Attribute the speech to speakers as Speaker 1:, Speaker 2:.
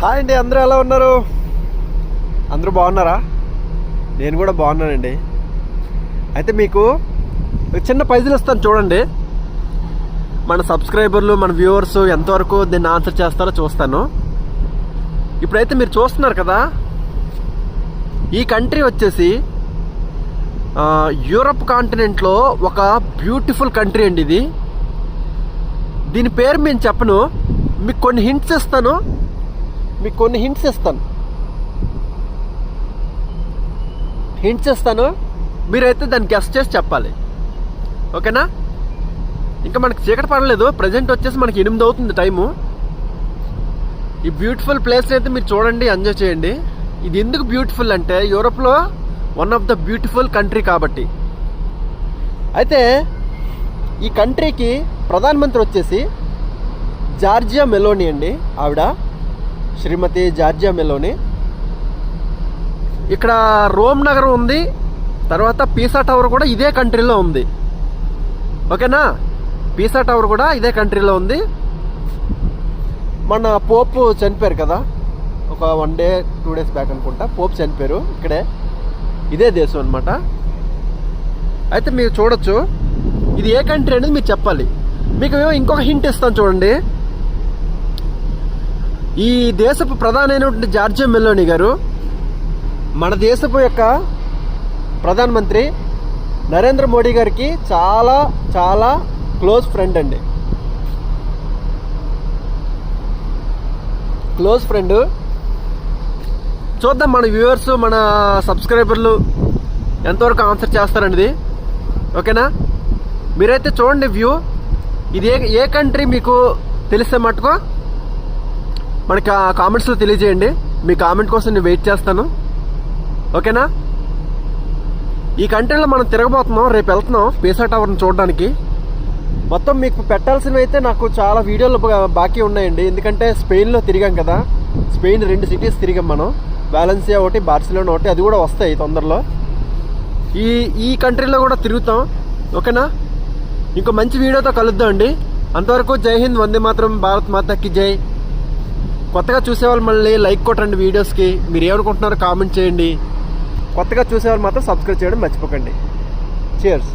Speaker 1: Hi అండి, అందరూ ఎలా ఉన్నారు? అందరూ బాగున్నారా? నేను కూడా బాగున్నానండి. అయితే మీకు ఒక చిన్న పజిల్ ఇస్తాను చూడండి. మన సబ్స్క్రైబర్లు, మన వ్యూవర్స్ ఎంతవరకు దీన్ని ఆన్సర్ చేస్తారో చూస్తాను. ఇప్పుడైతే మీరు చూస్తున్నారు కదా, ఈ కంట్రీ వచ్చేసి యూరప్ కాంటినెంట్లో ఒక బ్యూటిఫుల్ కంట్రీ అండి ఇది. దీని పేరు నేను చెప్పను, మీకు కొన్ని హింట్స్ ఇస్తాను. మీరైతే దాన్ని గెస్ చేసి చెప్పాలి, ఓకేనా? ఇంకా మనకి చీకటి పడలేదు, ప్రజెంట్ వచ్చేసి మనకి 8 అవుతుంది టైము. ఈ బ్యూటిఫుల్ ప్లేస్ అయితే మీరు చూడండి, ఎంజాయ్ చేయండి. ఇది ఎందుకు బ్యూటిఫుల్ అంటే యూరోప్లో one of the beautiful country కాబట్టి. అయితే ఈ కంట్రీకి ప్రధానమంత్రి వచ్చేసి జార్జియా మెలోనీ అండి. ఆవిడ శ్రీమతి జార్జియా మెలోనీ. ఇక్కడ రోమ్ నగరం ఉంది, తర్వాత పీసా టవర్ కూడా ఇదే కంట్రీలో ఉంది, ఓకేనా? పీసా టవర్ కూడా ఇదే కంట్రీలో ఉంది. మన పోప్ చనిపోయారు కదా, ఒక 1 డే 2 డేస్ బ్యాక్ అనుకుంటా పోప్ చనిపోయారు ఇక్కడే, ఇదే దేశం అనమాట. అయితే మీరు చూడొచ్చు ఇది ఏ కంట్రీ అనేది మీరు చెప్పాలి. మీకు ఇంకొక హింట్ ఇస్తాను చూడండి. ఈ దేశపు ప్రధానమైనటువంటి జార్జియా మెలోనీ గారు మన దేశపు యొక్క ప్రధానమంత్రి నరేంద్ర మోడీ గారికి చాలా చాలా క్లోజ్ ఫ్రెండ్ అండి, క్లోజ్ ఫ్రెండ్. చూద్దాం మన వ్యూవర్స్, మన సబ్స్క్రైబర్లు ఎంతవరకు ఆన్సర్ చేస్తారనేది, ఓకేనా? మీరైతే చూడండి వ్యూ. ఇది ఏ కంట్రీ మీకు తెలిసే మటుకో మనకి కామెంట్స్లో తెలియజేయండి. మీ కామెంట్ కోసం నేను వెయిట్ చేస్తాను, ఓకేనా? ఈ కంట్రీలో మనం తిరగబోతున్నాం, రేపు వెళ్తున్నాం పీసా టవర్ని చూడడానికి. మొత్తం మీకు పెట్టాల్సినవి అయితే నాకు చాలా వీడియోలు బాకీ ఉన్నాయండి, ఎందుకంటే స్పెయిన్లో తిరిగాం కదా. స్పెయిన్ 2 సిటీస్ తిరిగాం మనం, వాలెన్సియా ఒకటి, బార్సిలోనా ఒకటి. అది కూడా వస్తాయి తొందరలో. ఈ కంట్రీలో కూడా తిరుగుతాం, ఓకేనా? ఇంకో మంచి వీడియోతో కలుద్దాం అండి. అంతవరకు జై హింద్, వందే మాతరం, భారత్ మాతాకి జై. కొత్తగా చూసేవాళ్ళు మళ్ళీ లైక్ కొట్టండి వీడియోస్కి. మీరు ఏమనుకుంటున్నారో కామెంట్ చేయండి. కొత్తగా చూసేవాళ్ళు మాత్రం సబ్స్క్రైబ్ చేయడం మర్చిపోకండి. చియర్స్.